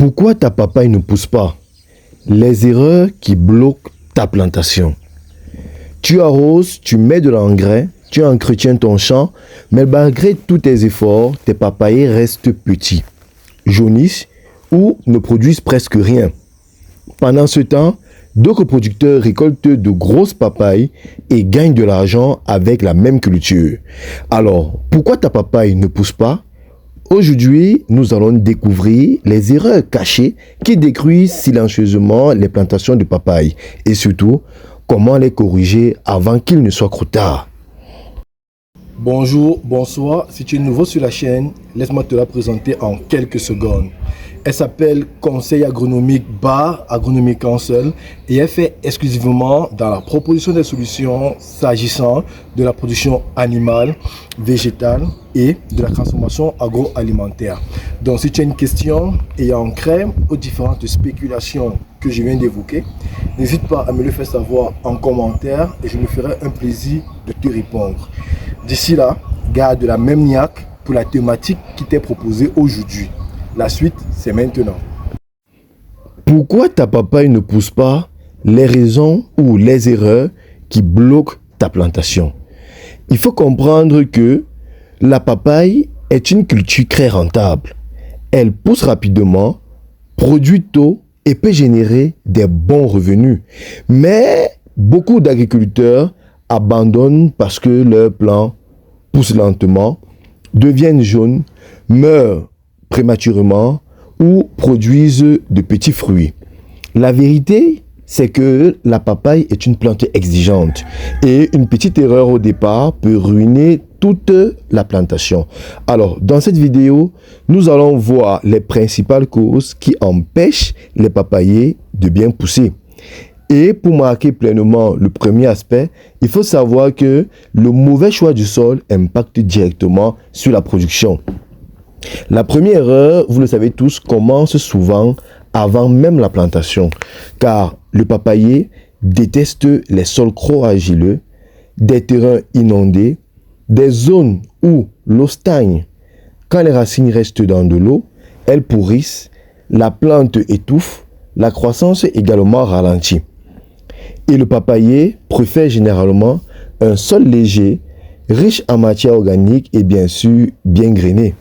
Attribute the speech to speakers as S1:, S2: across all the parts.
S1: Pourquoi ta papaye ne pousse pas? Les erreurs qui bloquent ta plantation. Tu arroses, tu mets de l'engrais, tu entretiens ton champ, mais malgré tous tes efforts, tes papayers restent petits, jaunissent ou ne produisent presque rien. Pendant ce temps, d'autres producteurs récoltent de grosses papayes et gagnent de l'argent avec la même culture. Alors, pourquoi ta papaye ne pousse pas? Aujourd'hui, nous allons découvrir les erreurs cachées qui détruisent silencieusement les plantations de papaye et surtout, comment les corriger avant qu'il ne soit trop tard. Bonjour, bonsoir, si tu es nouveau sur la chaîne, laisse-moi te la présenter en quelques secondes. Elle s'appelle Conseil agronomique Bar Agronomique Council et elle fait exclusivement dans la proposition des solutions s'agissant de la production animale, végétale et de la transformation agroalimentaire. Donc si tu as une question ayant trait aux différentes spéculations que je viens d'évoquer, n'hésite pas à me le faire savoir en commentaire et je me ferai un plaisir de te répondre. D'ici là, garde la même niaque pour la thématique qui t'est proposée aujourd'hui. La suite, c'est maintenant. Pourquoi ta papaye ne pousse pas? Les raisons ou les erreurs qui bloquent ta plantation. Il faut comprendre que la papaye est une culture très rentable. Elle pousse rapidement, produit tôt et peut générer des bons revenus. Mais beaucoup d'agriculteurs abandonnent parce que leurs plants poussent lentement, deviennent jaunes, meurent prématurément ou produisent de petits fruits. La vérité, c'est que la papaye est une plante exigeante et une petite erreur au départ peut ruiner toute la plantation. Alors, dans cette vidéo, nous allons voir les principales causes qui empêchent les papayers de bien pousser. Et pour marquer pleinement le premier aspect, il faut savoir que le mauvais choix du sol impacte directement sur la production. La première erreur, vous le savez tous, commence souvent avant même la plantation, car le papayer déteste les sols argileux, des terrains inondés, des zones où l'eau stagne. Quand les racines restent dans de l'eau, elles pourrissent, la plante étouffe, la croissance également ralentit. Et le papayer préfère généralement un sol léger, riche en matière organique et bien sûr bien grainé.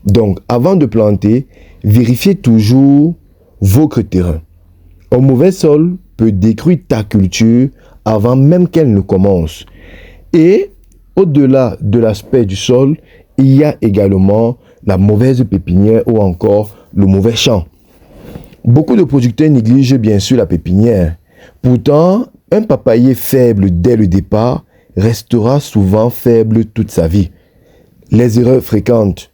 S1: Donc, avant de planter, vérifiez toujours votre terrain. Un mauvais sol peut détruire ta culture avant même qu'elle ne commence. Et au-delà de l'aspect du sol, il y a également la mauvaise pépinière ou encore le mauvais champ. Beaucoup de producteurs négligent bien sûr la pépinière. Pourtant, un papayer faible dès le départ restera souvent faible toute sa vie. Les erreurs fréquentes,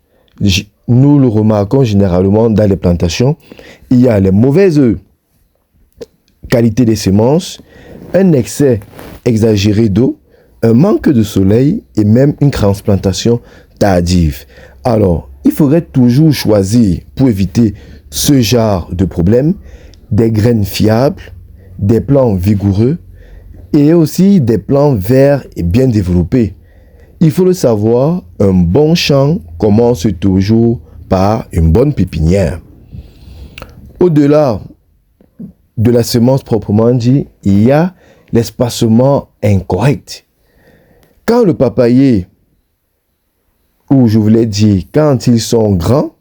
S1: nous le remarquons généralement dans les plantations, il y a les mauvaises qualités des semences, un excès exagéré d'eau, un manque de soleil et même une transplantation tardive. Alors, il faudrait toujours choisir, pour éviter ce genre de problème, des graines fiables, des plants vigoureux et aussi des plants verts et bien développés. Il faut le savoir, un bon champ commence toujours par une bonne pépinière. Au-delà de la semence proprement dit, il y a l'espacement incorrect. Quand le papayer, ou je voulais dire, quand ils sont grands,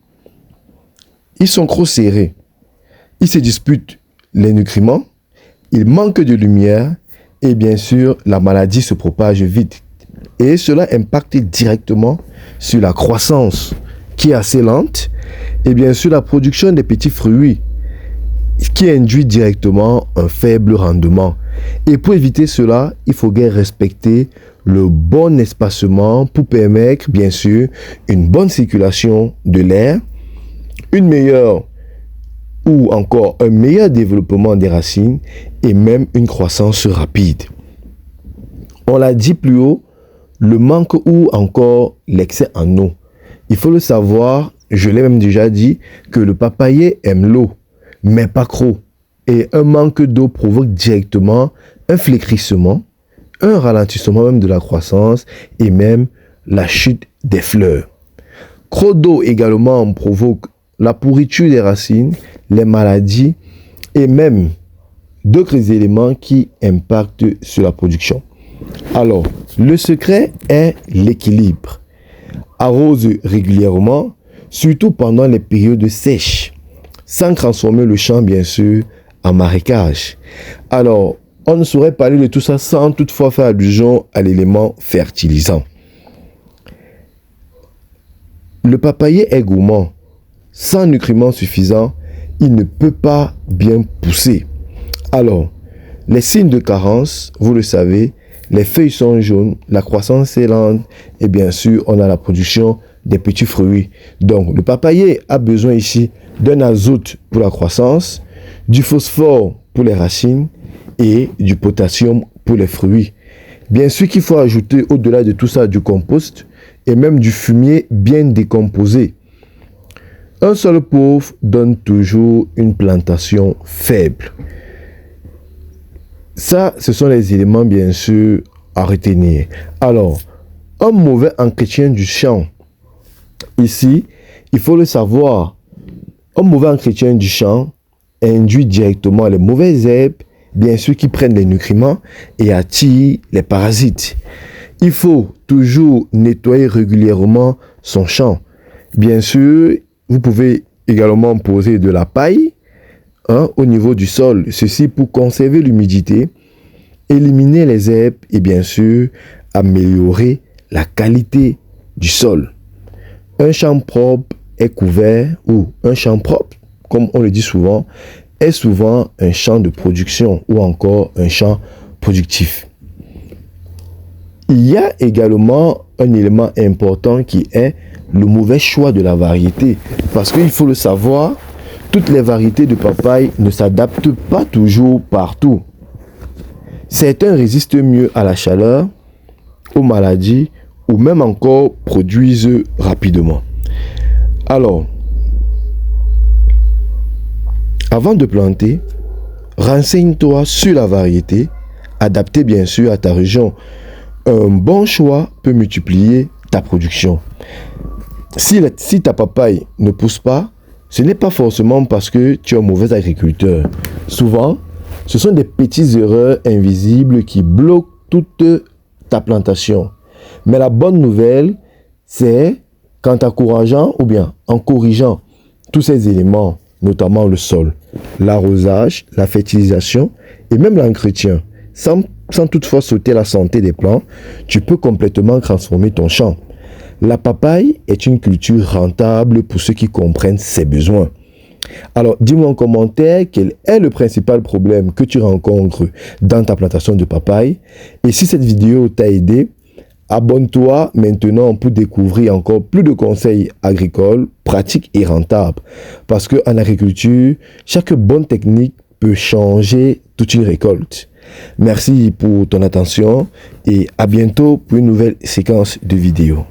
S1: ils sont trop serrés. Ils se disputent les nutriments, ils manquent de lumière et bien sûr, la maladie se propage vite. Et cela impacte directement sur la croissance qui est assez lente et bien sûr la production des petits fruits qui induit directement un faible rendement. Et pour éviter cela, il faut respecter le bon espacement pour permettre bien sûr une bonne circulation de l'air, une meilleure ou encore un meilleur développement des racines et même une croissance rapide. On l'a dit plus haut, le manque ou encore l'excès en eau. Il faut le savoir, je l'ai même déjà dit, que le papayer aime l'eau, mais pas trop. Et un manque d'eau provoque directement un flétrissement, un ralentissement même de la croissance et même la chute des fleurs. Trop d'eau également provoque la pourriture des racines,
S2: les maladies et même d'autres éléments qui impactent sur la production. Alors, le secret est l'équilibre. Arrose régulièrement, surtout pendant les périodes sèches, sans transformer le champ, bien sûr, en marécage. Alors, on ne saurait parler de tout ça sans toutefois faire allusion à l'élément fertilisant. Le papayer est gourmand. Sans nutriments suffisants, il ne peut pas bien pousser. Alors, les signes de carence, vous le savez, les feuilles sont jaunes, la croissance est lente et bien sûr, on a la production des petits fruits. Donc, le papayer a besoin ici d'un azote pour la croissance, du phosphore pour les racines et du potassium pour les fruits. Bien sûr qu'il faut ajouter au-delà de tout ça du compost et même du fumier bien décomposé. Un sol pauvre donne toujours une plantation faible. Ça, ce sont les éléments bien sûr à retenir. Alors, un mauvais entretien du champ. Ici, il faut le savoir. Un mauvais entretien du champ induit directement les mauvaises herbes, bien sûr qui prennent les nutriments et attirent les parasites. Il faut toujours nettoyer régulièrement son champ. Bien sûr, vous pouvez également poser de la paille au niveau du sol. Ceci pour conserver l'humidité, éliminer les herbes et bien sûr améliorer la qualité du sol. Un champ propre est couvert ou un champ propre, comme on le dit souvent, est souvent un champ de production ou encore un champ productif. Il y a également un élément important qui est le mauvais choix de la variété. Parce qu'il faut le savoir, toutes les variétés de papaye ne s'adaptent pas toujours partout. Certains résistent mieux à la chaleur, aux maladies ou même encore produisent rapidement. Alors, avant de planter, renseigne-toi sur la variété, adaptée bien sûr à ta région. Un bon choix peut multiplier ta production. Si ta papaye ne pousse pas, ce n'est pas forcément parce que tu es un mauvais agriculteur. Souvent, ce sont des petites erreurs invisibles qui bloquent toute ta plantation. Mais la bonne nouvelle, c'est qu'en t'encourageant ou bien en corrigeant tous ces éléments, notamment le sol, l'arrosage, la fertilisation et même l'entretien, sans toutefois sauter la santé des plants, tu peux complètement transformer ton champ. La papaye est une culture rentable pour ceux qui comprennent ses besoins. Alors, dis-moi en commentaire quel est le principal problème que tu rencontres dans ta plantation de papaye. Et si cette vidéo t'a aidé, abonne-toi maintenant pour découvrir encore plus de conseils agricoles, pratiques et rentables. Parce qu'en agriculture, chaque bonne technique peut changer toute une récolte. Merci pour ton attention et à bientôt pour une nouvelle séquence de vidéos.